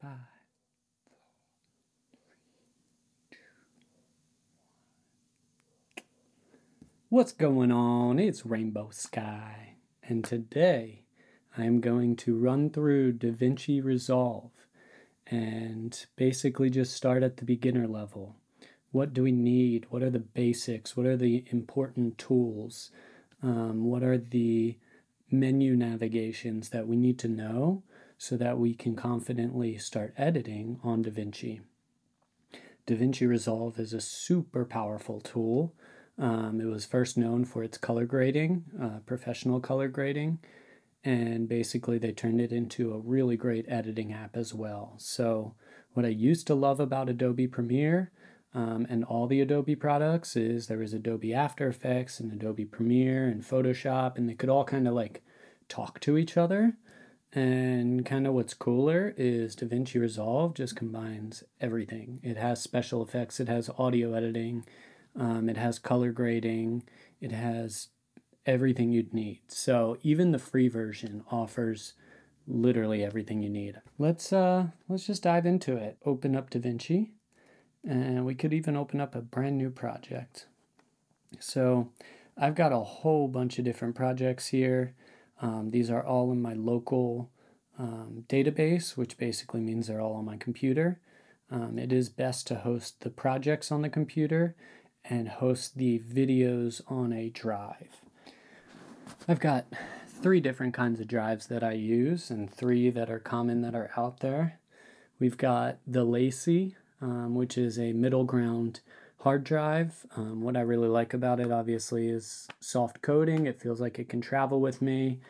5. What's going on? It's RainbowSky, and today I'm going to run through Divinci Resolve and basically just start at the beginner level. What do we need? What are the basics? What are the important tools? What are the menu navigations that we need to know so that we can confidently start editing on Divinci? Divinci Resolve is a super powerful tool. It was first known for its color grading, professional color grading, and basically they turned it into a really great editing app as well. So what I used to love about Adobe Premiere and all the Adobe products is there was Adobe After Effects and Adobe Premiere and Photoshop, and they could all kind of like talk to each other. And kind of what's cooler is DaVinci Resolve just combines everything. It has special effects, it has audio editing, it has color grading, it has everything you'd need. So even the free version offers literally everything you need. Let's just dive into it. Open up DaVinci, and we could even open up a brand new project. So I've got a whole bunch of different projects here. These are all in my local database, which basically means they're all on my computer. It is best to host the projects on the computer and host the videos on a drive. I've got 3 different kinds of drives that I use and 3 that are common that are out there. We've got the Lacy, which is a middle ground hard drive. What I really like about it, obviously, is soft coating. It feels like it can travel with me.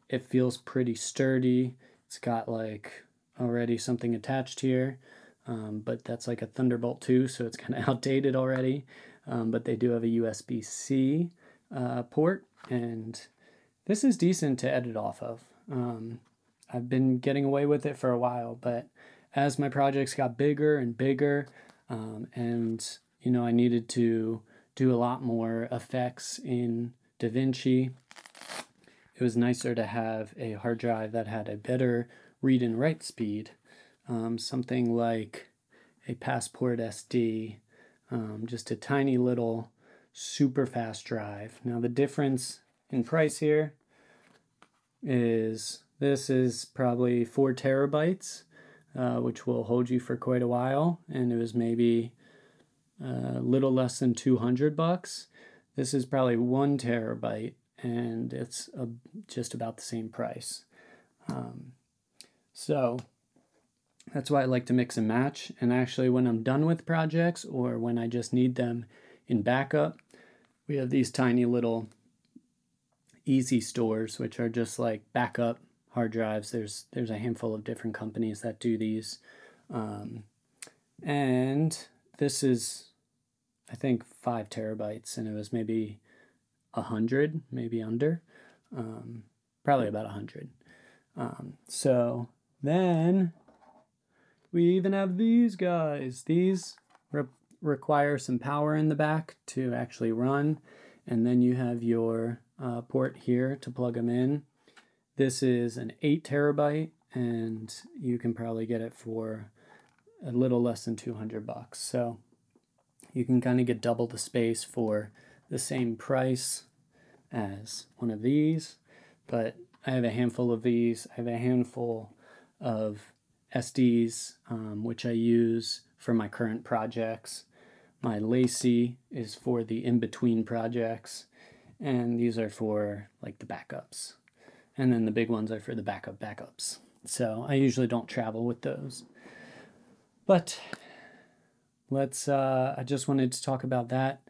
It feels pretty sturdy. It's got like already something attached here, but that's like a Thunderbolt 2, so it's kind of outdated already. But they do have a USB-C port, and this is decent to edit off of. I've been getting away with it for a while, but as my projects got bigger and bigger, and you know, I needed to do a lot more effects in DaVinci, it was nicer to have a hard drive that had a better read and write speed, something like a Passport SD, just a tiny little super fast drive. Now the difference in price here is this is probably 4 terabytes, which will hold you for quite a while, and it was maybe a little less than $200. This is probably 1 terabyte, and it's just about the same price. So that's why I like to mix and match. And actually, when I'm done with projects or when I just need them in backup, we have these tiny little easy stores, which are just like backup hard drives. There's a handful of different companies that do these. And this is, I think, 5 terabytes, and it was maybe 100, maybe under, probably about 100. So then we even have these guys. These require some power in the back to actually run, and then you have your port here to plug them in. This is an 8 terabyte, and you can probably get it for a little less than $200. So you can kind of get double the space for the same price as one of these. But I have a handful of these. I have a handful of SDs, which I use for my current projects. My Lacy is for the in-between projects, and these are for like the backups. And then the big ones are for the backups. So I usually don't travel with those. But I just wanted to talk about that,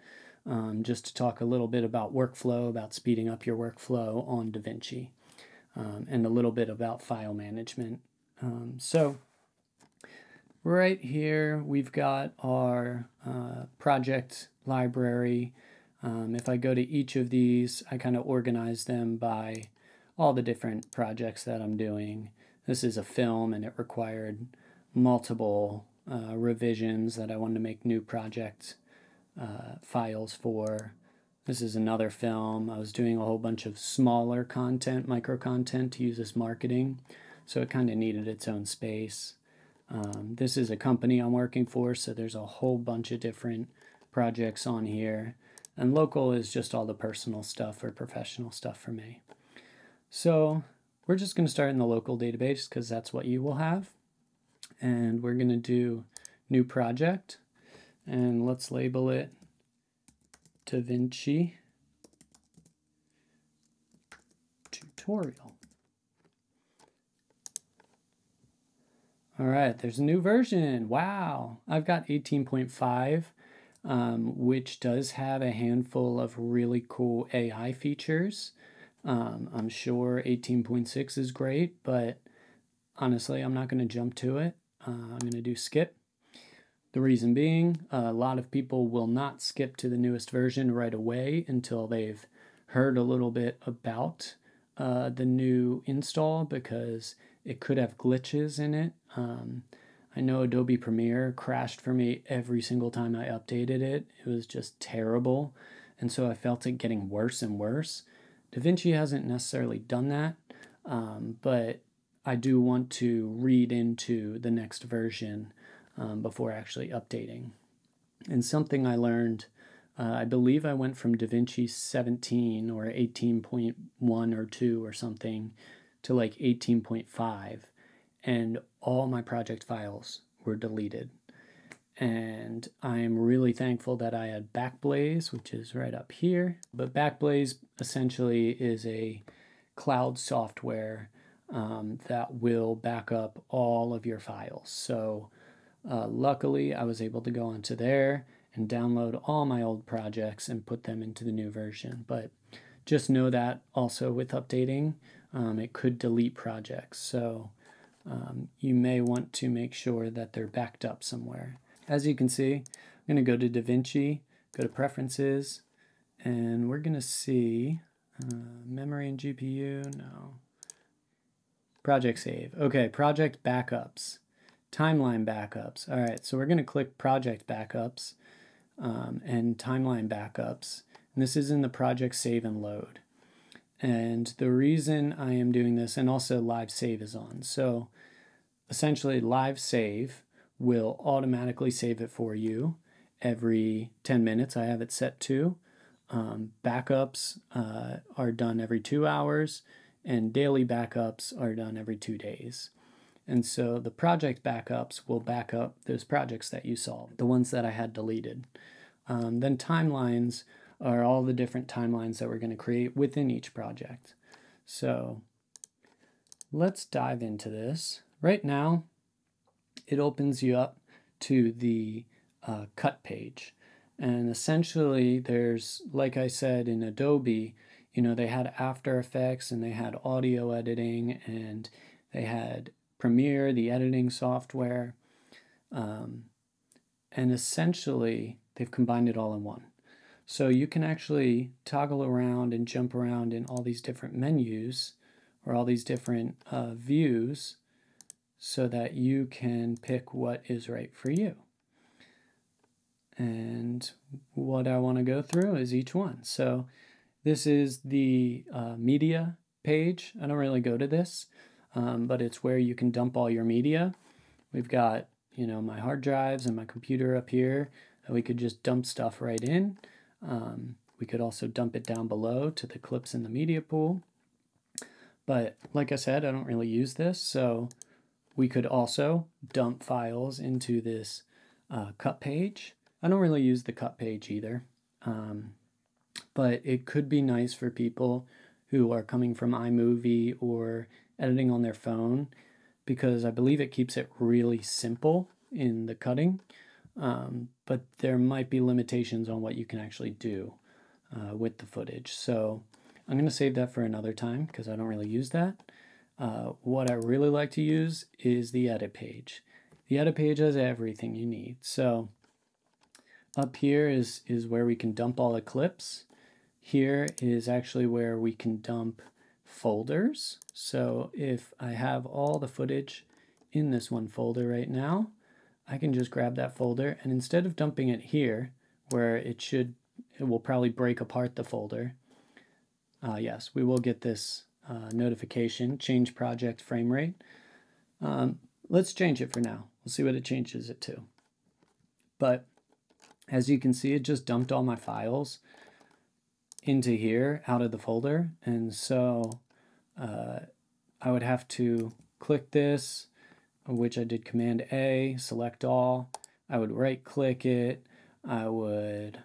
just to talk a little bit about workflow, about speeding up your workflow on DaVinci, and a little bit about file management. So right here, we've got our project library. If I go to each of these, I kind of organize them by all the different projects that I'm doing. This is a film, and it required multiple revisions that I wanted to make new project files for. This is another film. I was doing a whole bunch of smaller content, micro content to use as marketing, so it kind of needed its own space. This is a company I'm working for, so there's a whole bunch of different projects on here. And local is just all the personal stuff or professional stuff for me. So we're just going to start in the local database because that's what you will have. And we're going to do new project. And let's label it Divinci tutorial. All right, there's a new version. Wow, I've got 18.5, which does have a handful of really cool AI features. I'm sure 18.6 is great, but honestly, I'm not going to jump to it. I'm going to do skip. The reason being, a lot of people will not skip to the newest version right away until they've heard a little bit about the new install because it could have glitches in it. I know Adobe Premiere crashed for me every single time I updated it. It was just terrible, and so I felt it getting worse and worse. Divinci hasn't necessarily done that, but I do want to read into the next version before actually updating. And something I learned, I believe I went from Divinci 17 or 18.1 or 2 or something to like 18.5, and all my project files were deleted. And I'm really thankful that I had Backblaze, which is right up here. But Backblaze essentially is a cloud software that will back up all of your files. So luckily, I was able to go onto there and download all my old projects and put them into the new version. But just know that also with updating, it could delete projects. So you may want to make sure that they're backed up somewhere. As you can see, I'm going to go to Divinci, go to Preferences, and we're going to see memory and GPU. No. Project save. Okay, project backups. Timeline backups. All right, so we're going to click project backups and timeline backups. And this is in the project save and load. And the reason I am doing this, and also live save is on. So essentially live save will automatically save it for you every 10 minutes. I have it set to. Backups are done every 2 hours, and daily backups are done every 2 days. And so the project backups will back up those projects that you saw, the ones that I had deleted. Then timelines are all the different timelines that we're going to create within each project. So let's dive into this. Right now, it opens you up to the cut page. And essentially, there's, like I said, in Adobe, you know, they had After Effects and they had audio editing and they had Premiere, the editing software. And essentially, they've combined it all in one. So you can actually toggle around and jump around in all these different menus or all these different views so that you can pick what is right for you. And what I want to go through is each one. So this is the media page. I don't really go to this, but it's where you can dump all your media. We've got, you know, my hard drives and my computer up here. And we could just dump stuff right in. We could also dump it down below to the clips in the media pool. But like I said, I don't really use this, so we could also dump files into this cut page. I don't really use the cut page either, but it could be nice for people who are coming from iMovie or editing on their phone, because I believe it keeps it really simple in the cutting, but there might be limitations on what you can actually do with the footage. So I'm going to save that for another time because I don't really use that. What I really like to use is the edit page. The edit page has everything you need. So up here is where we can dump all the clips. Here is actually where we can dump folders. So if I have all the footage in this one folder right now, I can just grab that folder, and instead of dumping it here where it will probably break apart the folder. Yes, we will get this notification, change project frame rate. Let's change it for now. We'll see what it changes it to. But as you can see, it just dumped all my files into here out of the folder. And so I would have to click this, which I did Command A, select all. I would right click it. I would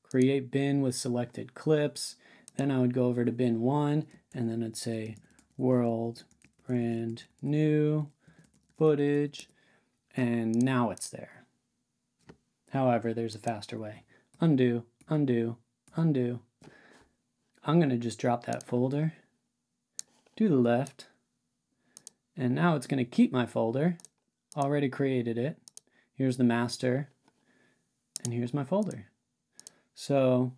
create bin with selected clips. Then I would go over to bin 1, and then I'd say world brand new footage, and now it's there. However, there's a faster way. Undo, undo, undo. I'm going to just drop that folder to the left, and now it's going to keep my folder. Already created it. Here's the master, and here's my folder. So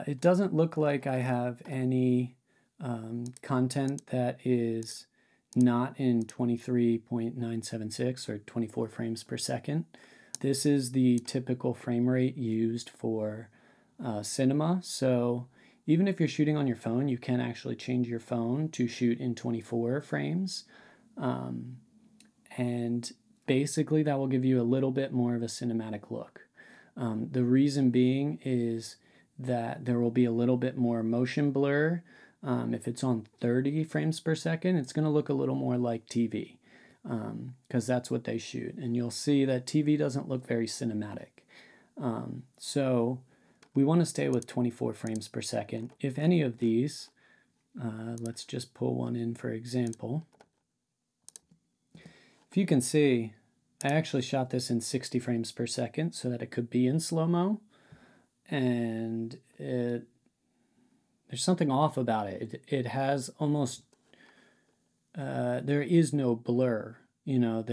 it doesn't look like I have any content that is not in 23.976 or 24 frames per second. This is the typical frame rate used for cinema. So even if you're shooting on your phone, you can actually change your phone to shoot in 24 frames. And basically that will give you a little bit more of a cinematic look. The reason being is that there will be a little bit more motion blur. If it's on 30 frames per second, it's going to look a little more like TV, because that's what they shoot. And you'll see that TV doesn't look very cinematic. So we want to stay with 24 frames per second. If any of these, let's just pull one in for example. If you can see, I actually shot this in 60 frames per second so that it could be in slow-mo, and there's something off about it. It has almost, there is no blur, you know,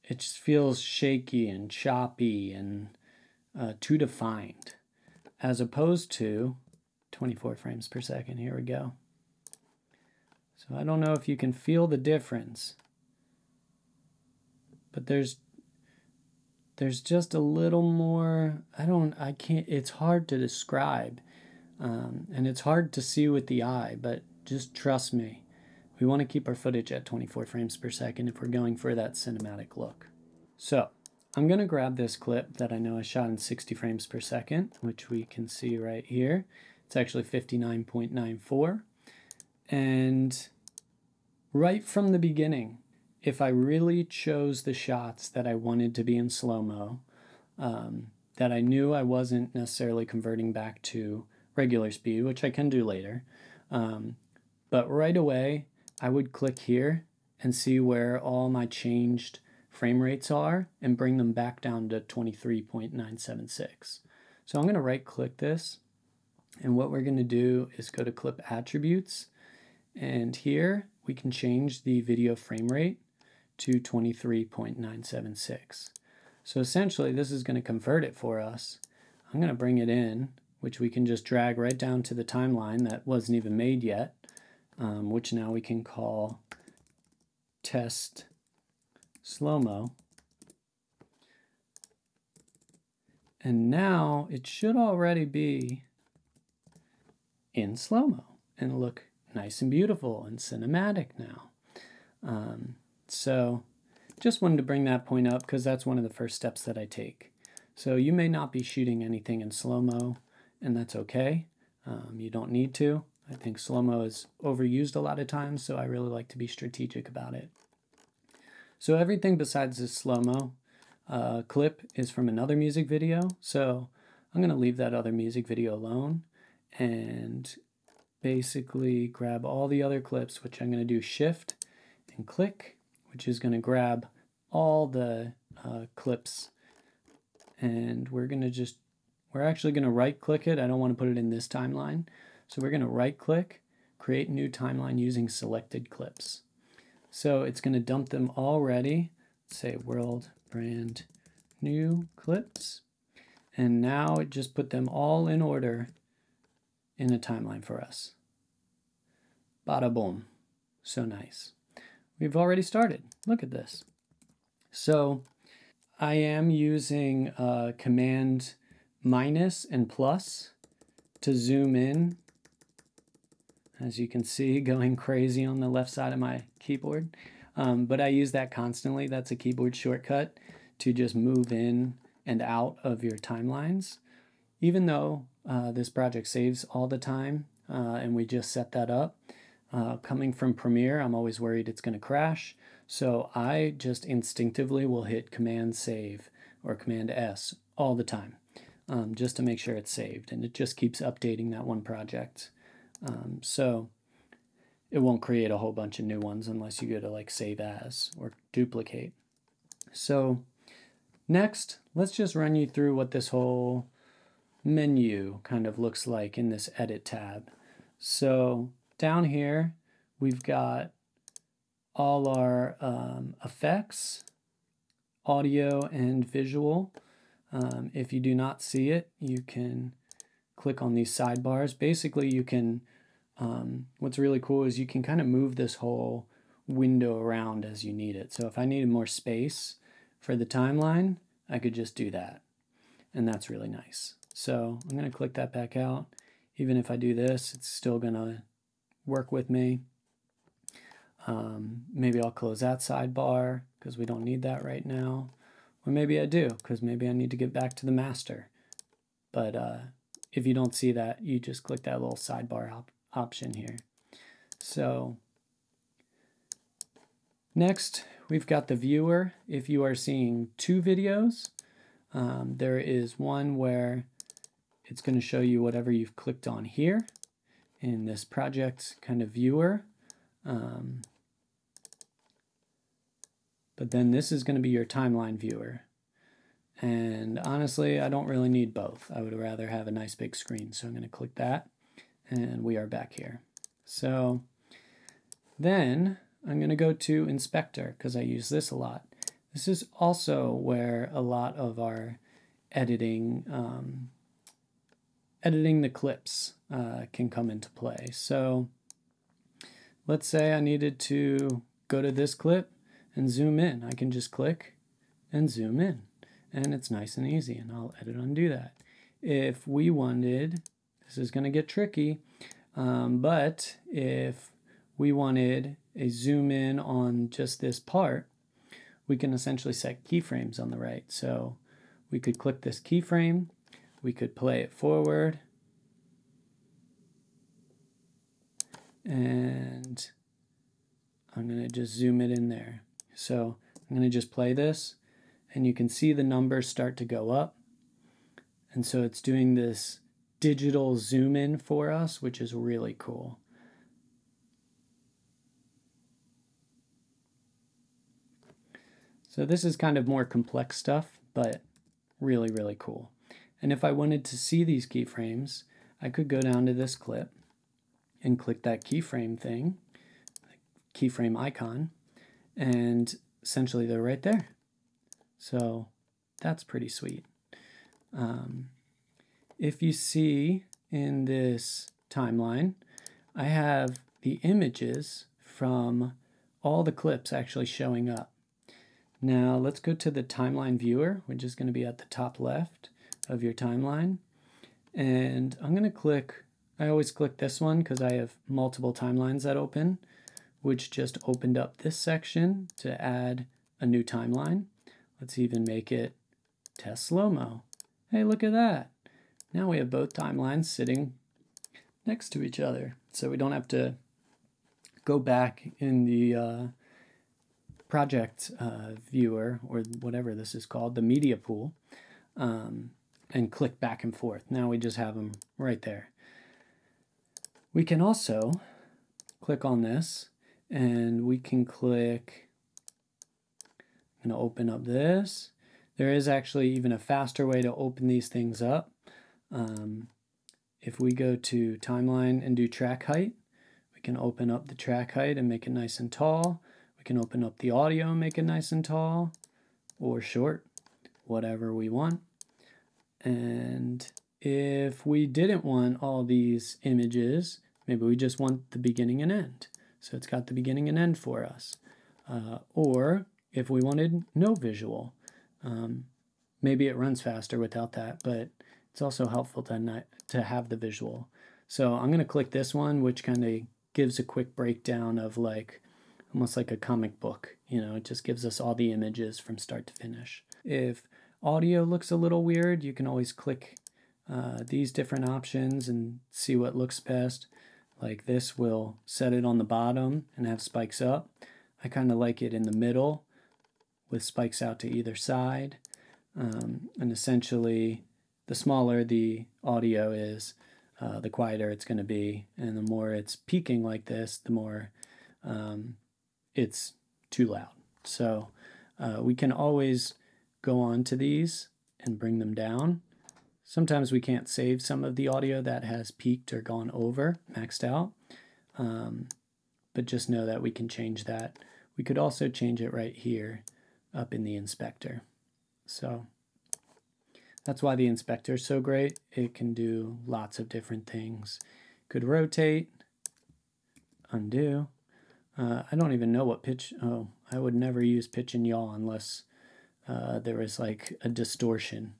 it just feels shaky and choppy and too defined, as opposed to 24 frames per second. Here we go. So I don't know if you can feel the difference, but there's just a little more, I can't, it's hard to describe. And it's hard to see with the eye, but just trust me. We want to keep our footage at 24 frames per second if we're going for that cinematic look. So I'm going to grab this clip that I know I shot in 60 frames per second, which we can see right here. It's actually 59.94. And right from the beginning, if I really chose the shots that I wanted to be in slow-mo, that I knew I wasn't necessarily converting back to regular speed, which I can do later, but right away I would click here and see where all my changed frame rates are and bring them back down to 23.976. So I'm going to right click this, and what we're going to do is go to clip attributes, and here we can change the video frame rate to 23.976. So essentially this is going to convert it for us. I'm going to bring it in, which we can just drag right down to the timeline that wasn't even made yet, which now we can call test slow-mo. And now it should already be in slow-mo and look nice and beautiful and cinematic now. So just wanted to bring that point up because that's one of the first steps that I take. So you may not be shooting anything in slow-mo, and that's okay. You don't need to. I think slow-mo is overused a lot of times, so I really like to be strategic about it. So everything besides this slow-mo clip is from another music video, so I'm going to leave that other music video alone and basically grab all the other clips, which I'm going to do shift and click, which is going to grab all the clips, and we're actually going to right click it. I don't want to put it in this timeline, so we're going to right click, create new timeline using selected clips. So it's going to dump them already, say world brand new clips, and now it just put them all in order in a timeline for us. Bada boom. So nice. We've already started. Look at this. So I am using command minus and plus to zoom in as you can see, going crazy on the left side of my keyboard. But I use that constantly. That's a keyboard shortcut to just move in and out of your timelines. Even though this project saves all the time and we just set that up, coming from Premiere, I'm always worried it's going to crash. So I just instinctively will hit Command Save or Command S all the time, just to make sure it's saved. And it just keeps updating that one project. So it won't create a whole bunch of new ones unless you go to like Save As or Duplicate. So next, let's just run you through what this whole menu kind of looks like in this Edit tab. So down here, we've got all our effects, audio, and visual. If you do not see it, you can click on these sidebars. Basically, you can, what's really cool is you can kind of move this whole window around as you need it. So if I needed more space for the timeline, I could just do that. And that's really nice. So I'm going to click that back out. Even if I do this, it's still going to work with me. Maybe I'll close that sidebar because we don't need that right now. Or maybe I do because maybe I need to get back to the master. But if you don't see that, you just click that little sidebar option here. So next, we've got the viewer. If you are seeing two videos, there is one where it's going to show you whatever you've clicked on here in this project kind of viewer. But then this is going to be your timeline viewer. And honestly, I don't really need both. I would rather have a nice big screen. So I'm going to click that, and we are back here. So then I'm going to go to Inspector because I use this a lot. This is also where a lot of our editing the clips can come into play. So let's say I needed to go to this clip and zoom in. I can just click and zoom in, and it's nice and easy, and I'll edit undo that. If we wanted, this is going to get tricky, but if we wanted a zoom in on just this part, we can essentially set keyframes on the right. So we could click this keyframe, we could play it forward, and I'm going to just zoom it in there. So I'm going to just play this, and you can see the numbers start to go up. And so it's doing this digital zoom in for us, which is really cool. So this is kind of more complex stuff, but really, really cool. And if I wanted to see these keyframes, I could go down to this clip and click that keyframe thing, keyframe icon, and essentially they're right there. So that's pretty sweet. If you see in this timeline, I have the images from all the clips actually showing up. Now let's go to the timeline viewer, which is going to be at the top left of your timeline. And I'm going to click, I always click this one because I have multiple timelines that open, which just opened up this section to add a new timeline. Let's even make it test slow-mo. Hey, look at that. Now we have both timelines sitting next to each other. So we don't have to go back in the project viewer, or whatever this is called, the media pool, and click back and forth. Now we just have them right there. We can also click on this, and we can click, I'm going to open up this. There is actually even a faster way to open these things up. If we go to timeline and do track height, we can open up the track height and make it nice and tall. We can open up the audio and make it nice and tall or short, whatever we want. And if we didn't want all these images, maybe we just want the beginning and end. So it's got the beginning and end for us. Or if we wanted no visual, maybe it runs faster without that, but it's also helpful to have the visual. So I'm going to click this one, which kind of gives a quick breakdown of like almost like a comic book. You know, it just gives us all the images from start to finish. If audio looks a little weird, you can always click these different options and see what looks best. Like this will set it on the bottom and have spikes up. I kind of like it in the middle with spikes out to either side. And essentially, the smaller the audio is, the quieter it's going to be. And the more it's peaking like this, the more it's too loud. So we can always go on to these and bring them down. Sometimes we can't save some of the audio that has peaked or gone over, maxed out. But just know that we can change that. We could also change it right here up in the inspector. So that's why the inspector is so great. It can do lots of different things. Could rotate, undo. I don't even know what pitch. Oh, I would never use pitch and yaw unless there was like a distortion.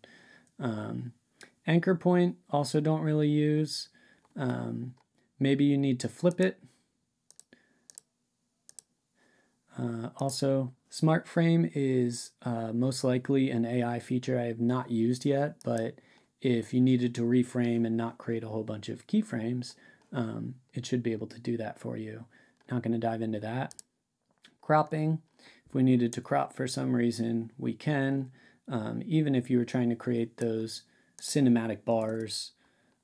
Anchor point also don't really use. Maybe you need to flip it. Also, Smart Frame is most likely an AI feature I have not used yet, but if you needed to reframe and not create a whole bunch of keyframes, it should be able to do that for you. Not going to dive into that. Cropping, if we needed to crop for some reason, we can. Even if you were trying to create those cinematic bars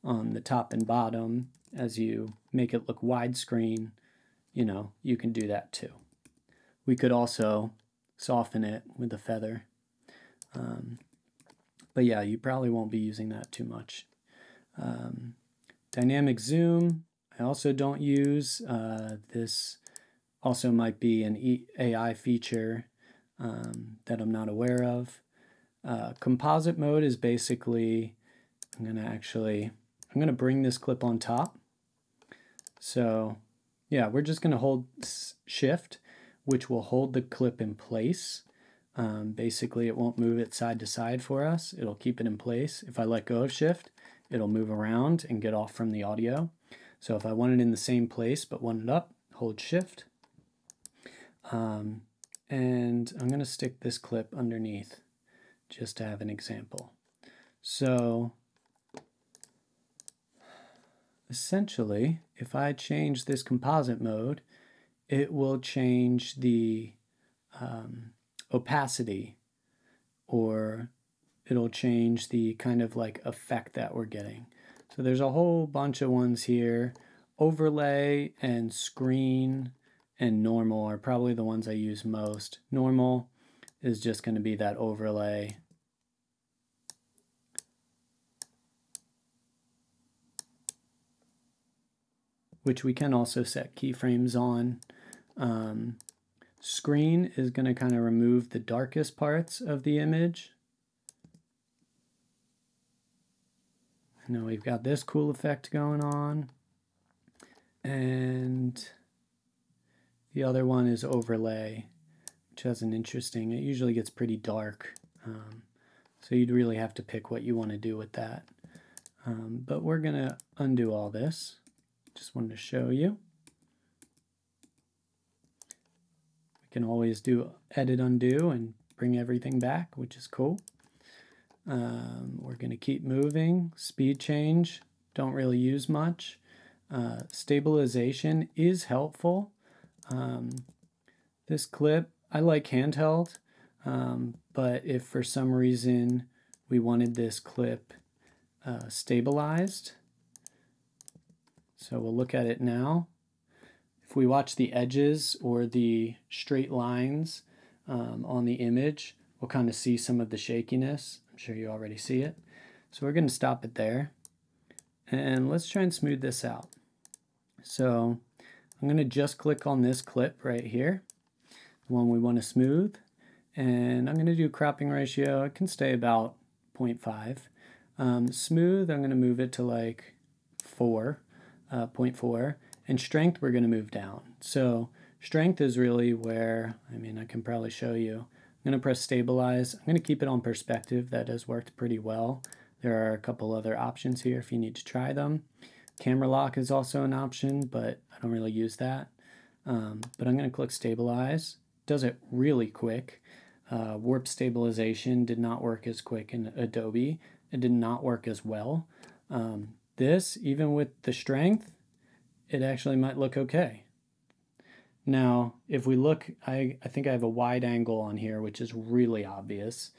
on the top and bottom as you make it look widescreen, you know, you can do that too. We could also soften it with a feather. But yeah, you probably won't be using that too much. Dynamic zoom, I also don't use. This also might be an AI feature that I'm not aware of. Composite mode is basically, I'm gonna bring this clip on top. So yeah, we're just gonna hold shift, which will hold the clip in place. Basically, it won't move it side to side for us. It'll keep it in place. If I let go of shift, it'll move around and get off from the audio. So if I want it in the same place but want it up, hold shift. And I'm going to stick this clip underneath just to have an example. So essentially, if I change this composite mode, it will change the opacity, or it'll change the kind of like effect that we're getting. So there's a whole bunch of ones here. Overlay and screen and normal are probably the ones I use most. Normal is just going to be that overlay. Which we can also set keyframes on. Screen is going to kind of remove the darkest parts of the image. And now we've got this cool effect going on. And the other one is overlay, which has an interesting, it usually gets pretty dark. So you'd really have to pick what you want to do with that. But we're going to undo all this. Just wanted to show you. We can always do edit undo and bring everything back, which is cool. We're going to keep moving. Speed change, don't really use much. Stabilization is helpful. This clip, I like handheld, but if for some reason we wanted this clip stabilized, so we'll look at it now. If we watch the edges or the straight lines on the image, we'll kind of see some of the shakiness. I'm sure you already see it. So we're going to stop it there. And let's try and smooth this out. So I'm going to just click on this clip right here, the one we want to smooth. And I'm going to do cropping ratio. It can stay about 0.5. Smooth, I'm going to move it to like 0.4. And strength, we're going to move down. So strength is really where, I mean, I can probably show you. I'm going to press stabilize. I'm going to keep it on perspective. That has worked pretty well. There are a couple other options here if you need to try them. Camera lock is also an option, but I don't really use that. But I'm going to click stabilize. Does it really quick. Warp stabilization did not work as quick in Adobe. It did not work as well. This, even with the strength, it actually might look okay. Now, if we look, I think I have a wide angle on here, which is really obvious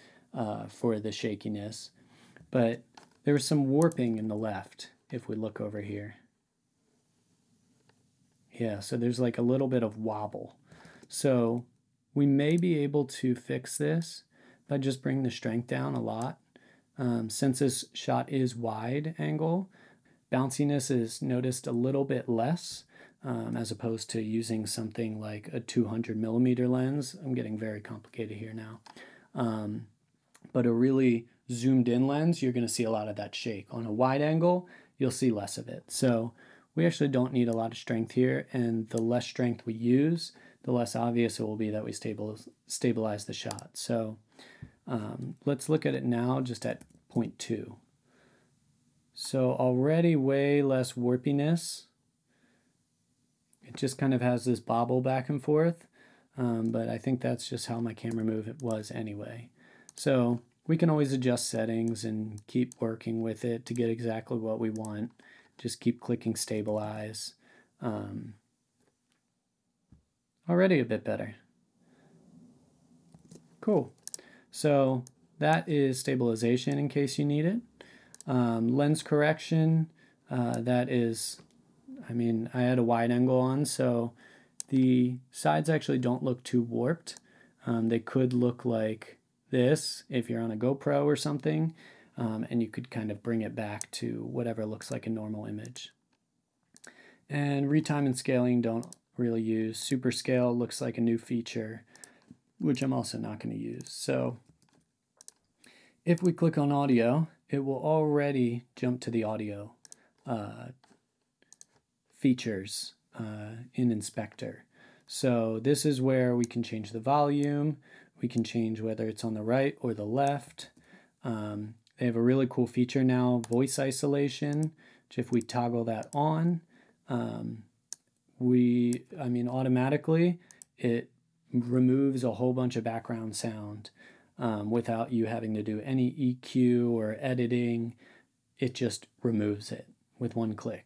for the shakiness. But there was some warping in the left, if we look over here. Yeah, so there's like a little bit of wobble. So we may be able to fix this by just bringing the strength down a lot. Since this shot is wide angle, bounciness is noticed a little bit less, as opposed to using something like a 200mm lens. I'm getting very complicated here now. But a really zoomed in lens, you're going to see a lot of that shake. On a wide angle, you'll see less of it. So we actually don't need a lot of strength here, and the less strength we use, the less obvious it will be that we stabilize the shot. So let's look at it now just at 0.2. So already way less warpiness. It just kind of has this bobble back and forth, but I think that's just how my camera move was anyway. So we can always adjust settings and keep working with it to get exactly what we want. Just keep clicking stabilize. Already a bit better. Cool. So that is stabilization in case you need it. Lens correction, that is, I mean, I had a wide angle on, so the sides actually don't look too warped. They could look like this if you're on a GoPro or something, and you could kind of bring it back to whatever looks like a normal image. And retime and scaling don't really use. Super scale looks like a new feature, which I'm also not going to use. So if we click on audio, it will already jump to the audio features in Inspector. So this is where we can change the volume. We can change whether it's on the right or the left. They have a really cool feature now, voice isolation, which if we toggle that on, automatically it removes a whole bunch of background sound without you having to do any EQ or editing. It just removes it with one click,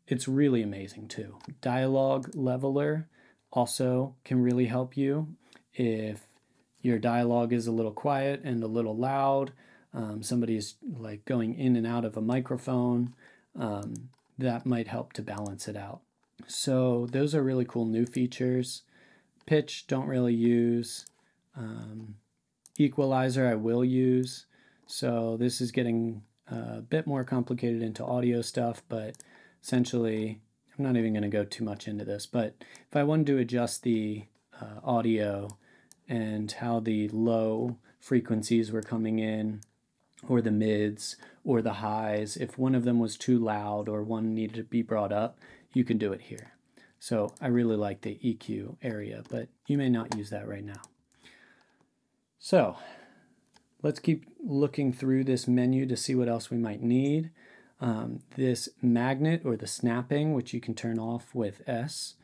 it's really amazing too. Dialogue leveler also can really help you if your dialogue is a little quiet and a little loud. Somebody's like going in and out of a microphone. That might help to balance it out. So those are really cool new features. Pitch, don't really use. Equalizer, I will use. So this is getting a bit more complicated into audio stuff, but essentially, I'm not even going to go too much into this, but if I wanted to adjust the audio and how the low frequencies were coming in, or the mids, or the highs, if one of them was too loud or one needed to be brought up, you can do it here. So I really like the EQ area, but you may not use that right now. So let's keep looking through this menu to see what else we might need. This magnet or the snapping, which you can turn off with S.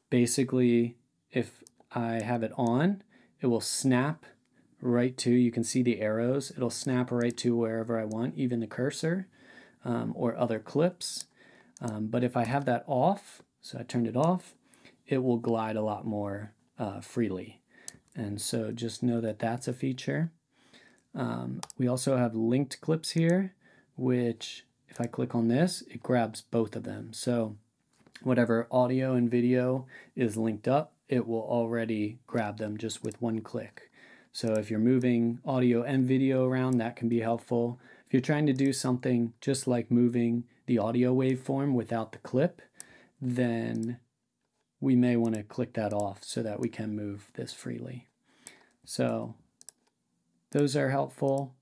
Basically, if I have it on, it will snap right to, you can see the arrows, it'll snap right to wherever I want, even the cursor or other clips. But if I have that off, so I turned it off, it will glide a lot more freely. And so just know that that's a feature. We also have linked clips here, which if I click on this, it grabs both of them. So whatever audio and video is linked up, it will already grab them just with one click. So if you're moving audio and video around, that can be helpful. If you're trying to do something just like moving the audio waveform without the clip, then we may want to click that off so that we can move this freely. So those are helpful.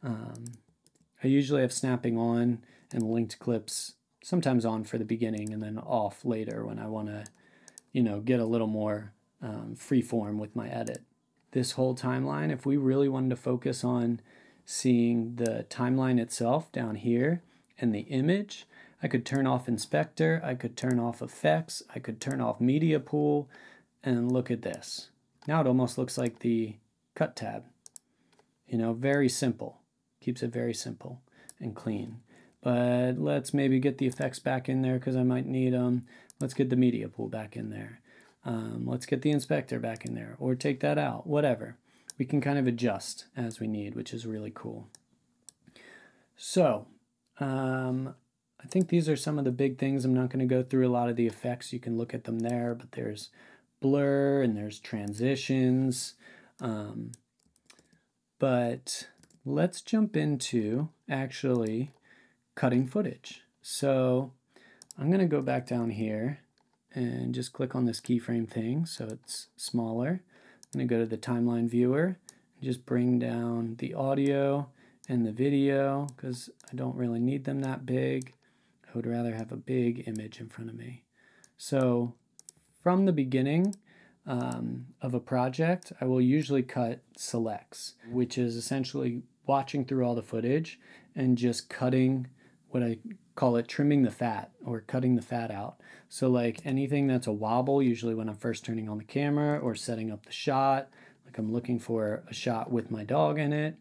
I usually have snapping on and linked clips sometimes on for the beginning and then off later when I want to, get a little more free form with my edit. This whole timeline, if we really wanted to focus on seeing the timeline itself down here and the image. I could turn off inspector, I could turn off effects, I could turn off media pool, and look at this. Now it almost looks like the cut tab. You know, very simple. Keeps it very simple and clean. But let's maybe get the effects back in there because I might need them. Let's get the media pool back in there. Let's get the inspector back in there, or take that out, whatever. We can kind of adjust as we need, which is really cool. So, I think these are some of the big things. I'm not going to go through a lot of the effects. You can look at them there, but there's blur and there's transitions. But let's jump into actually cutting footage. So I'm going to go back down here and just click on this keyframe thing so it's smaller. I'm going to go to the timeline viewer and just bring down the audio and the video because I don't really need them that big. I would rather have a big image in front of me. So from the beginning of a project, I will usually cut selects, which is essentially watching through all the footage and just cutting what I call it trimming the fat or cutting the fat out. So like anything that's a wobble, usually when I'm first turning on the camera or setting up the shot, like I'm looking for a shot with my dog in it.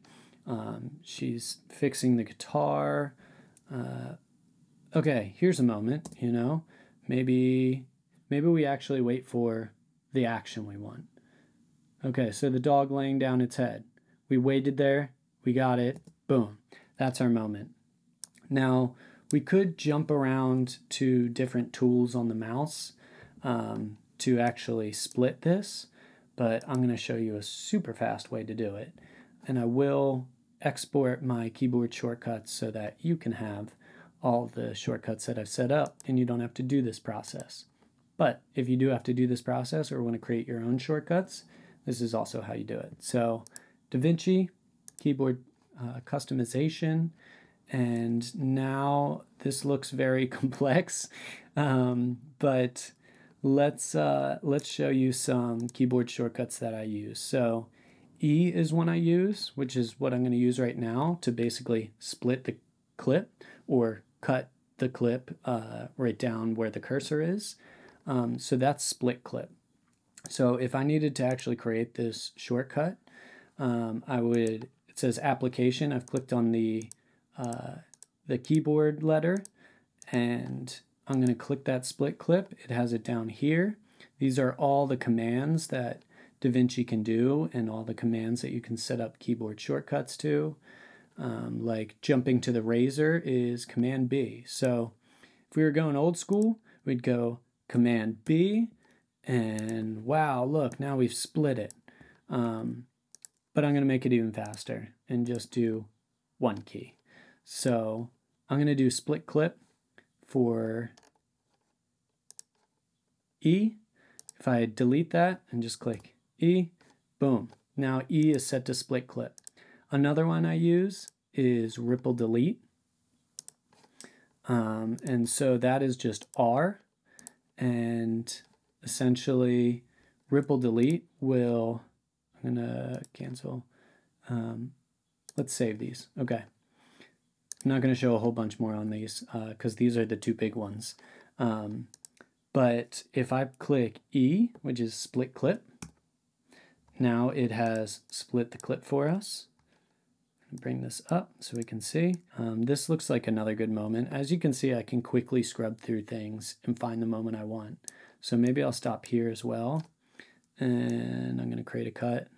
She's fixing the guitar. Okay, here's a moment, you know, maybe we actually wait for the action we want. Okay, so the dog laying down its head. We waited there, we got it, boom. That's our moment. Now, we could jump around to different tools on the mouse to actually split this, but I'm going to show you a super fast way to do it. And I will export my keyboard shortcuts so that you can have all the shortcuts that I've set up and you don't have to do this process. But if you do have to do this process or want to create your own shortcuts, this is also how you do it. So Divinci, keyboard customization, and now this looks very complex, but let's show you some keyboard shortcuts that I use. So E is one I use, which is what I'm going to use right now to basically split the clip or cut the clip right down where the cursor is. So that's split clip. So if I needed to actually create this shortcut, it says application. I've clicked on the keyboard letter and I'm going to click that split clip. It has it down here. These are all the commands that Divinci can do and all the commands that you can set up keyboard shortcuts to. Like jumping to the razor is Command B. So if we were going old school, we'd go Command B, and wow, look, now we've split it. But I'm going to make it even faster and just do one key. So I'm going to do split clip for E. If I delete that and just click E, boom. Now E is set to split clip. Another one I use is ripple delete. And so that is just R. And essentially ripple delete will, I'm going to cancel. Let's save these. Okay. I'm not going to show a whole bunch more on these because these are the two big ones. But if I click E, which is split clip, now it has split the clip for us. Bring this up so we can see. This looks like another good moment. As you can see, I can quickly scrub through things and find the moment I want. So maybe I'll stop here as well. And I'm going to create a cut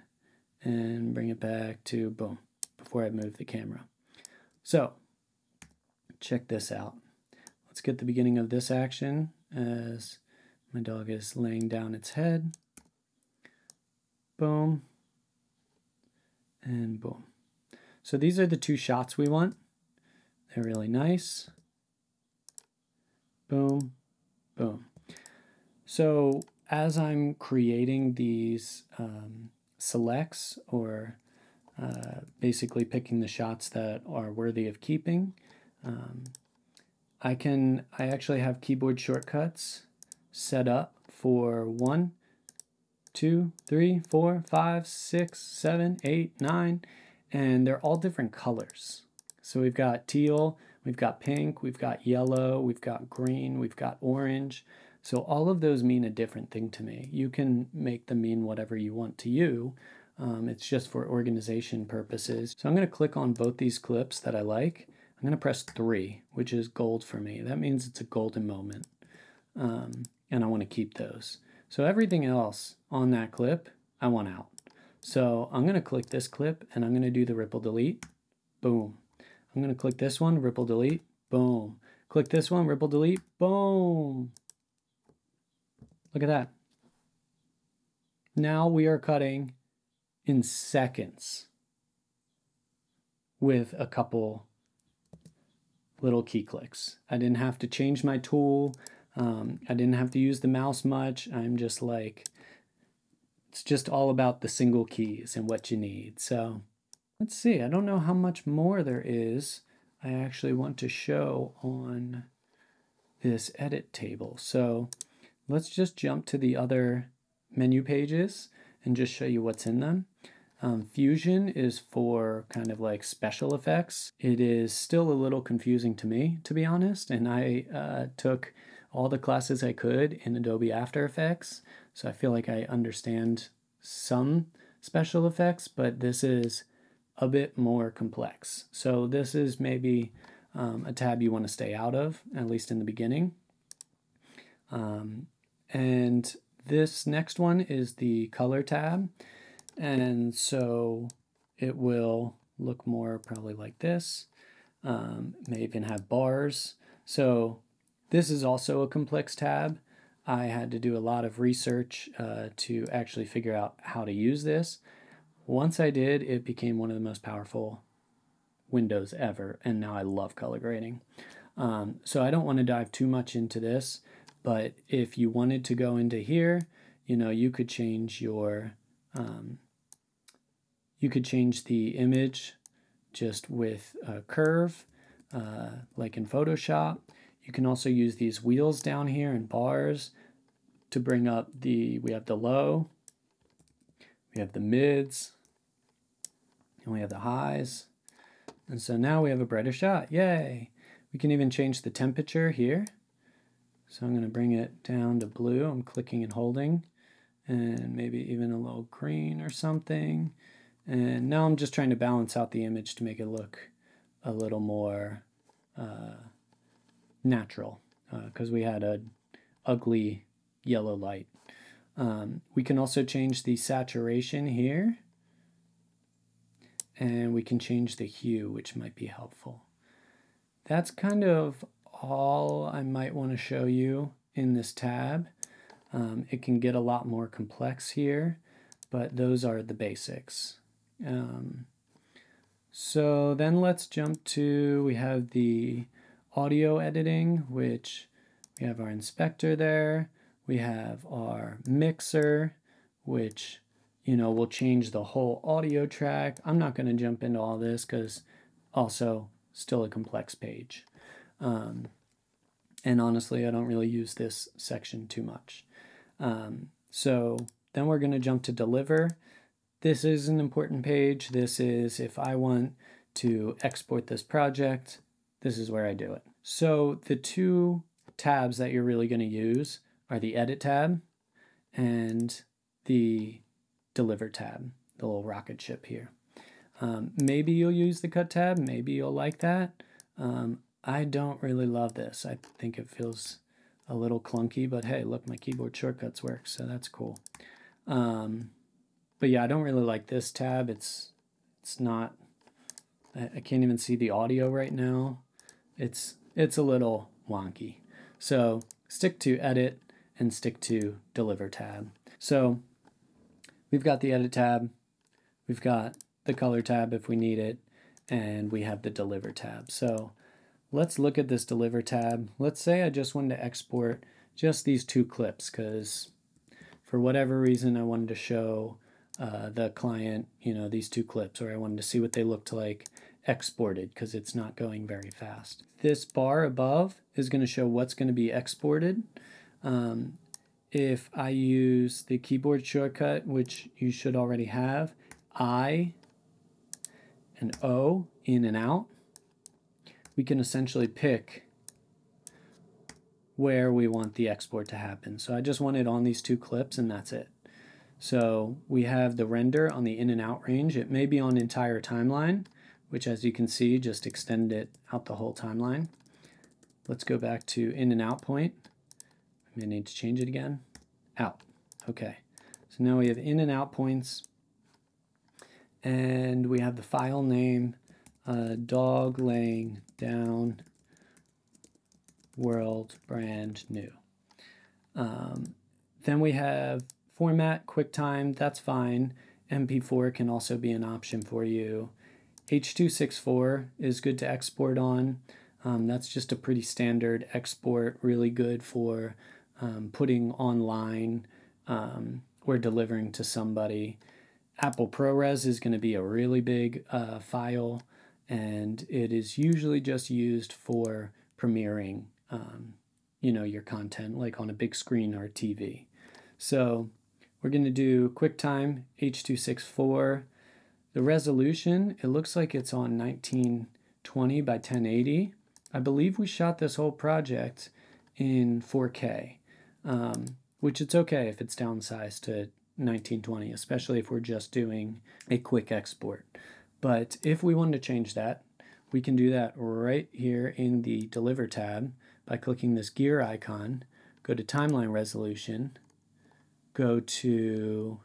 and bring it back to boom, before I move the camera. So check this out. Let's get the beginning of this action as my dog is laying down its head. Boom. And boom. So these are the two shots we want. They're really nice. Boom, boom. So as I'm creating these selects or basically picking the shots that are worthy of keeping, I actually have keyboard shortcuts set up for 1, 2, 3, 4, 5, 6, 7, 8, 9, and they're all different colors. So we've got teal, We've got pink, we've got yellow, we've got green, we've got orange. So all of those mean a different thing to me. You can make them mean whatever you want to you. It's just for organization purposes. So I'm going to click on both these clips that I like. I'm going to press 3, which is gold for me. That means it's a golden moment. And I want to keep those. So everything else on that clip, I want out. So I'm going to click this clip and I'm going to do the ripple delete. Boom. I'm going to click this one, ripple delete. Boom. Click this one, ripple delete. Boom. Look at that. Now we are cutting in seconds with a couple little key clicks. I didn't have to change my tool. I didn't have to use the mouse much. I'm just like, it's just all about the single keys and what you need. So let's see. I don't know how much more there is I actually want to show on this edit table. So let's just jump to the other menu pages and just show you what's in them. Fusion is for kind of like special effects. It is still a little confusing to me, to be honest, and I took all the classes I could in Adobe After Effects, so I feel like I understand some special effects, but this is a bit more complex. So this is maybe a tab you want to stay out of, at least in the beginning. And this next one is the color tab. And so it will look more probably like this. May even have bars. So this is also a complex tab. I had to do a lot of research to actually figure out how to use this. Once I did, it became one of the most powerful windows ever, and now I love color grading. So I don't want to dive too much into this, but if you wanted to go into here, you know, you could change your the image just with a curve, like in Photoshop. You can also use these wheels down here and bars to bring up we have the low, we have the mids, and we have the highs. And so now we have a brighter shot, yay! We can even change the temperature here. So I'm going to bring it down to blue. I'm clicking and holding, and maybe even a little green or something. And now I'm just trying to balance out the image to make it look a little more natural, because we had an ugly yellow light. We can also change the saturation here, and we can change the hue, which might be helpful. That's kind of all I might want to show you in this tab. It can get a lot more complex here, but those are the basics. So then let's jump to, we have the audio editing, which we have our inspector there. We have our mixer, which, you know, will change the whole audio track. I'm not going to jump into all this because also still a complex page. And honestly, I don't really use this section too much. So then we're going to jump to deliver. This is an important page. This is if I want to export this project, this is where I do it. So the two tabs that you're really going to use are the edit tab and the deliver tab, the little rocket ship here. Maybe you'll use the cut tab, maybe you'll like that. I don't really love this. I think it feels a little clunky, but hey, look, my keyboard shortcuts work, so that's cool. But yeah, I don't really like this tab. It's not, I can't even see the audio right now. It's a little wonky. So stick to edit and stick to deliver tab. So we've got the edit tab, we've got the color tab if we need it, and we have the deliver tab. So let's look at this deliver tab. Let's say I just wanted to export just these two clips because for whatever reason I wanted to show the client, you know, these two clips, or I wanted to see what they looked like exported because it's not going very fast. This bar above is going to show what's going to be exported. If I use the keyboard shortcut, which you should already have, I and O, in and out, we can essentially pick where we want the export to happen. So I just want it on these two clips, and that's it. So we have the render on the in and out range. It may be on entire timeline, which as you can see, just extend it out the whole timeline. Let's go back to in and out point. I may need to change it again. Out. Okay. So now we have in and out points, and we have the file name, dog laying down world brand new. Then we have format, QuickTime, that's fine. MP4 can also be an option for you. H.264 is good to export on. That's just a pretty standard export, really good for putting online or delivering to somebody. Apple ProRes is going to be a really big file, and it is usually just used for premiering your content, like on a big screen or TV. So we're going to do QuickTime H.264. The resolution, it looks like it's on 1920 by 1080. I believe we shot this whole project in 4K, which it's okay if it's downsized to 1920, especially if we're just doing a quick export. But if we wanted to change that, we can do that right here in the Deliver tab by clicking this gear icon, go to Timeline Resolution, go to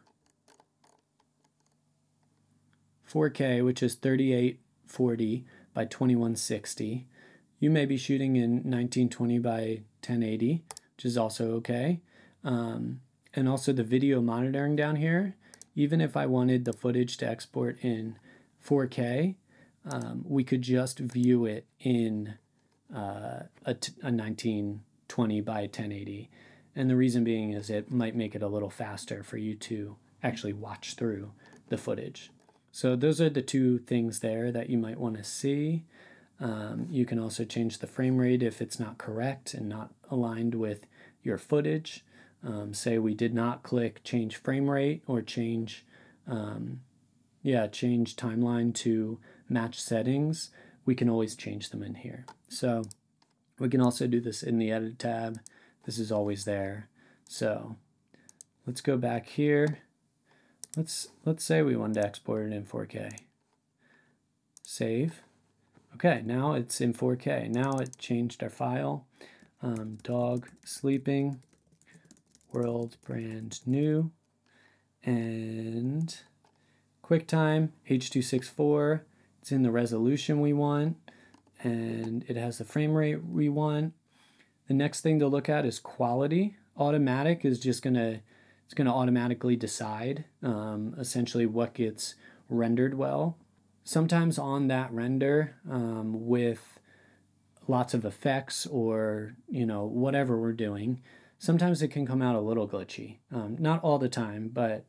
4K, which is 3840 by 2160. You may be shooting in 1920 by 1080, which is also okay. And also the video monitoring down here, even if I wanted the footage to export in 4K, we could just view it in a 1920 by 1080. And the reason being is it might make it a little faster for you to actually watch through the footage. So those are the two things there that you might want to see. You can also change the frame rate if it's not correct and not aligned with your footage. Say we did not click change frame rate or change timeline to match settings, we can always change them in here. So we can also do this in the edit tab. This is always there. So let's go back here. Let's say we wanted to export it in 4K. Save. Okay, now it's in 4K. Now it changed our file. Dog sleeping, world brand new, and QuickTime H.264. It's in the resolution we want, and it has the frame rate we want. The next thing to look at is quality. Automatic is just gonna automatically decide essentially what gets rendered well. Sometimes on that render with lots of effects or whatever we're doing, sometimes it can come out a little glitchy. Not all the time, but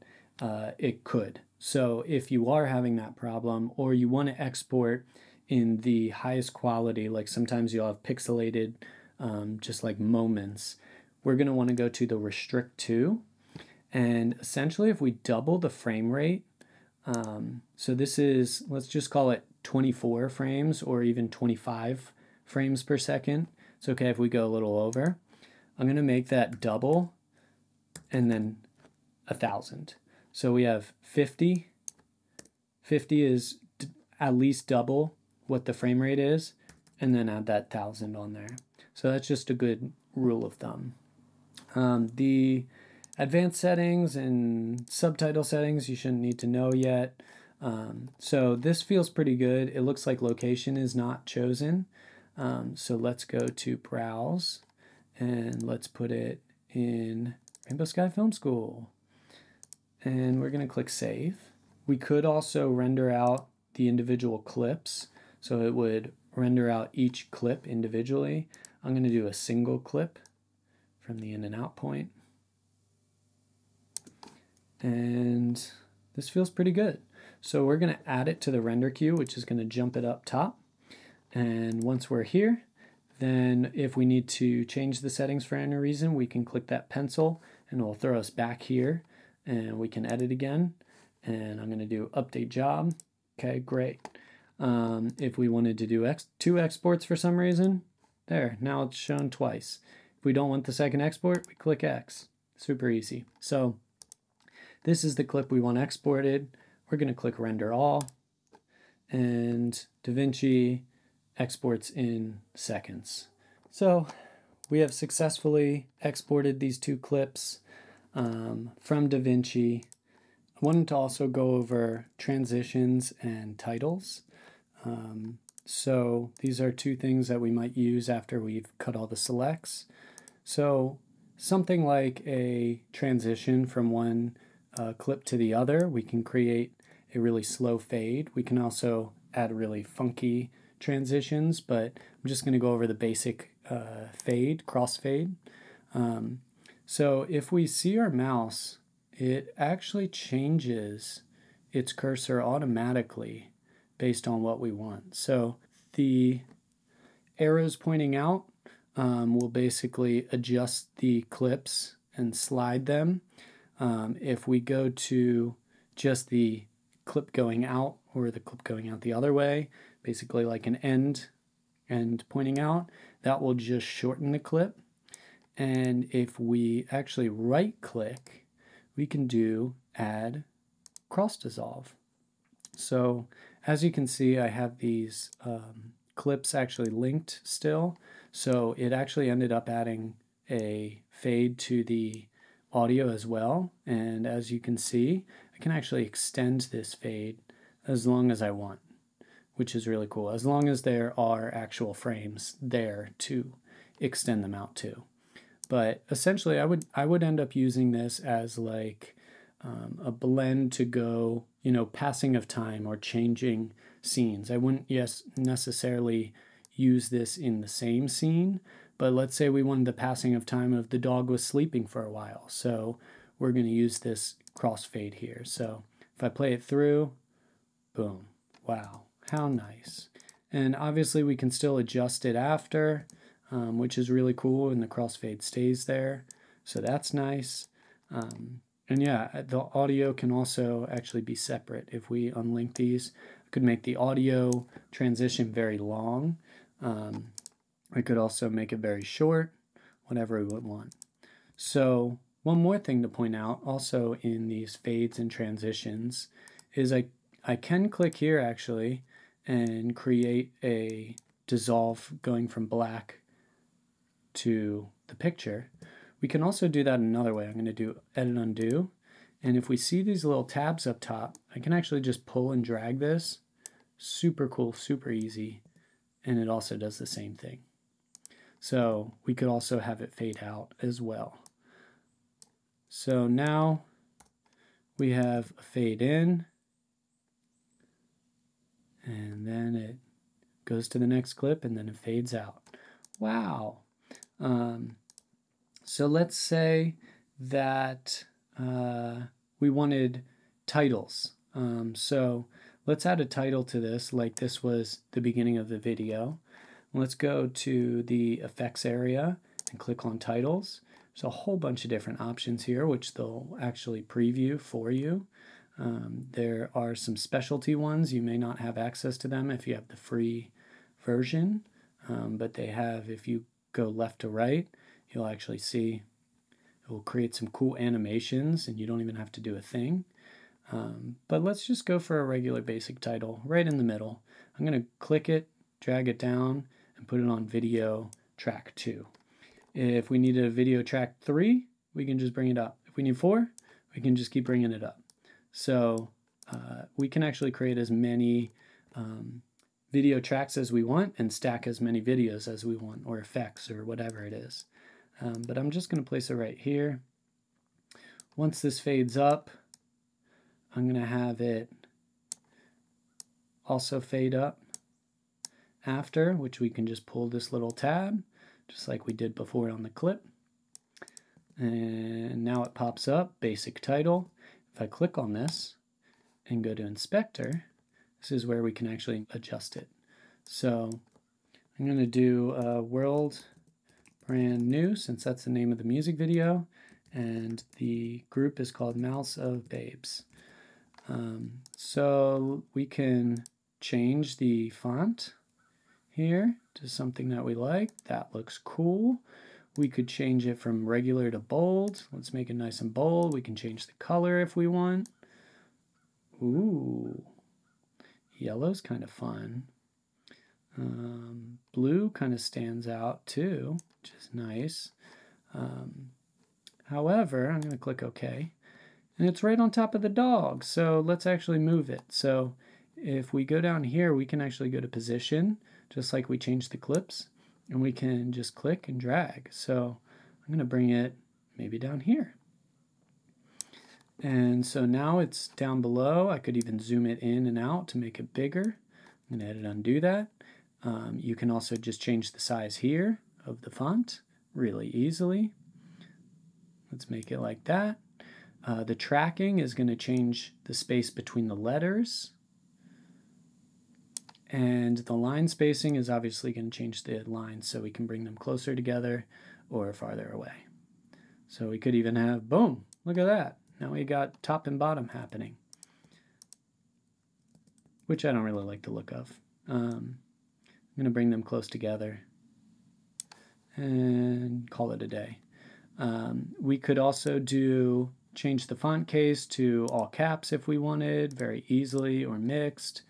it could. So if you are having that problem or you want to export in the highest quality, like sometimes you'll have pixelated just like moments, we're going to want to go to the restrict to. And essentially if we double the frame rate, so this is, let's just call it 24 frames or even 25 frames per second. It's okay if we go a little over. I'm going to make that double and then 1,000. So we have 50. 50 is at least double what the frame rate is, and then add that 1,000 on there. So that's just a good rule of thumb. The advanced settings and subtitle settings you shouldn't need to know yet. So this feels pretty good. It looks like location is not chosen. So let's go to Browse, and let's put it in RainbowSky Film School. And we're going to click Save. We could also render out the individual clips. So it would render out each clip individually. I'm going to do a single clip from the in and out point. And this feels pretty good. So we're going to add it to the render queue, which is going to jump it up top. And once we're here, then if we need to change the settings for any reason, we can click that pencil and it will throw us back here and we can edit again. And I'm going to do update job. Okay, great. If we wanted to do two exports for some reason, there, now it's shown twice. If we don't want the second export, we click X. Super easy. So this is the clip we want exported. We're going to click Render All, and Divinci exports in seconds. So we have successfully exported these two clips from Divinci. I wanted to also go over transitions and titles. So these are two things that we might use after we've cut all the selects. So something like a transition from one clip to the other, we can create a really slow fade. We can also add really funky transitions, but I'm just going to go over the basic fade, crossfade. So if we see our mouse, it actually changes its cursor automatically based on what we want. So the arrows pointing out will basically adjust the clips and slide them. If we go to just the clip going out or the clip going out the other way, basically like an end pointing out, that will just shorten the clip. And if we actually right click, we can do add cross dissolve. So as you can see, I have these clips actually linked still. So it actually ended up adding a fade to the audio as well. And as you can see, I can actually extend this fade as long as I want, which is really cool, as long as there are actual frames there to extend them out to. But essentially, I would end up using this as like a blend to go, you know, passing of time or changing scenes. I wouldn't necessarily use this in the same scene, but let's say we wanted the passing of time of the dog was sleeping for a while. So we're going to use this crossfade here. So if I play it through, boom, wow, how nice. And obviously we can still adjust it after, which is really cool, and the crossfade stays there. So that's nice. And yeah, the audio can also actually be separate. If we unlink these, I could make the audio transition very long. I could also make it very short, whatever we would want. So one more thing to point out also in these fades and transitions is I can click here actually and create a dissolve going from black to the picture. We can also do that another way. I'm going to do edit undo, and if we see these little tabs up top, I can actually just pull and drag this. Super cool, super easy, and it also does the same thing. So we could also have it fade out as well. So now we have a fade in, and then it goes to the next clip, and then it fades out. Wow. So let's say that we wanted titles. So let's add a title to this, like this was the beginning of the video. Let's go to the effects area and click on titles. There's a whole bunch of different options here, which they'll actually preview for you. There are some specialty ones. You may not have access to them if you have the free version, but they have, if you go left to right, you'll actually see it will create some cool animations and you don't even have to do a thing. But let's just go for a regular basic title right in the middle. I'm going to click it, drag it down, and put it on video track 2. If we need a video track 3, we can just bring it up. If we need 4, we can just keep bringing it up. So we can actually create as many video tracks as we want and stack as many videos as we want, or effects, or whatever it is. But I'm just going to place it right here. Once this fades up, I'm going to have it also fade up after, which we can just pull this little tab, just like we did before on the clip. And now it pops up, basic title. If I click on this and go to inspector, this is where we can actually adjust it. So I'm going to do world brand new, since that's the name of the music video, and the group is called Mouse of Babes. So we can change the font here to something that we like. That looks cool. We could change it from regular to bold. Let's make it nice and bold. We can change the color if we want. Ooh, yellow's kind of fun. Blue kind of stands out too, which is nice. However, I'm going to click OK. And it's right on top of the dog, so let's actually move it. So if we go down here, we can actually go to position, just like we changed the clips, and we can just click and drag. So I'm going to bring it maybe down here. And so now it's down below. I could even zoom it in and out to make it bigger. I'm going to hit undo that. You can also just change the size here of the font really easily. Let's make it like that. The tracking is going to change the space between the letters. And the line spacing is obviously going to change the lines so we can bring them closer together or farther away. So we could even have, boom, look at that. Now we got top and bottom happening, which I don't really like the look of. I'm going to bring them close together and call it a day. We could also change the font case to all caps if we wanted, very easily, or mixed.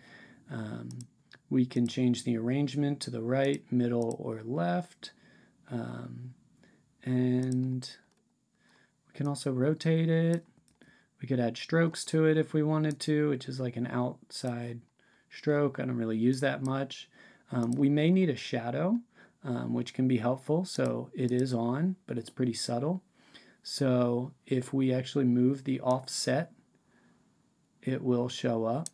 We can change the arrangement to the right, middle, or left. And we can also rotate it. We could add strokes to it if we wanted to, which is like an outside stroke. I don't really use that much. We may need a shadow, which can be helpful. So it is on, but it's pretty subtle. So if we actually move the offset, it will show up.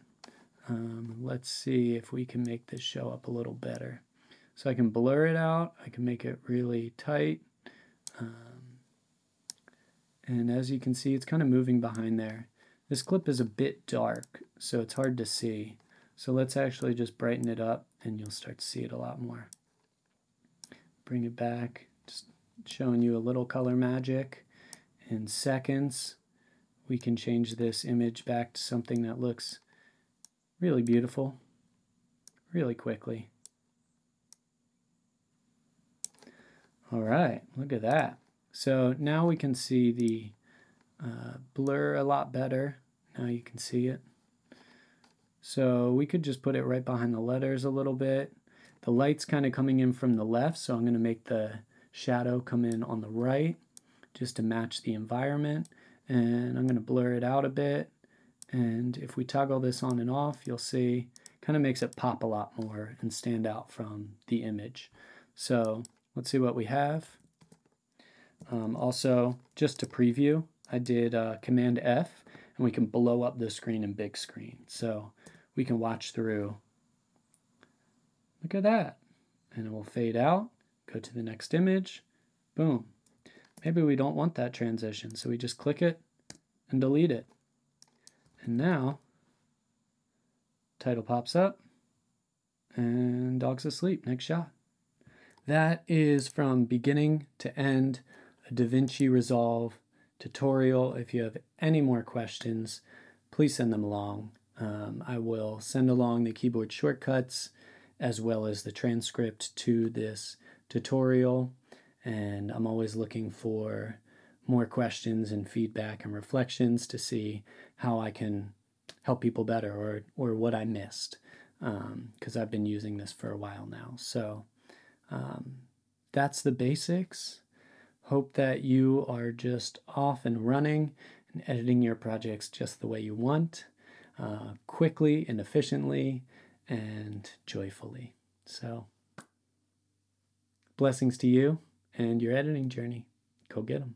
Let's see if we can make this show up a little better. So I can blur it out. I can make it really tight. And as you can see, it's kind of moving behind there. This clip is a bit dark, so it's hard to see. So let's actually just brighten it up, and you'll start to see it a lot more. Bring it back, just showing you a little color magic. In seconds, we can change this image back to something that looks really beautiful, really quickly. All right, look at that. So now we can see the blur a lot better. Now you can see it. So we could just put it right behind the letters a little bit. The light's kind of coming in from the left, so I'm going to make the shadow come in on the right just to match the environment. And I'm going to blur it out a bit. And if we toggle this on and off, you'll see it kind of makes it pop a lot more and stand out from the image. So let's see what we have. Also, just to preview, I did Command F, and we can blow up the screen in big screen. So we can watch through. Look at that. And it will fade out, go to the next image, boom. Maybe we don't want that transition, so we just click it and delete it. And now, title pops up, and dog's asleep, next shot. That is from beginning to end, a Divinci Resolve tutorial. If you have any more questions, please send them along. I will send along the keyboard shortcuts as well as the transcript to this tutorial. And I'm always looking for more questions and feedback and reflections to see how I can help people better or what I missed, because I've been using this for a while now. So that's the basics. Hope that you are just off and running and editing your projects just the way you want, quickly and efficiently and joyfully. So blessings to you and your editing journey. Go get them.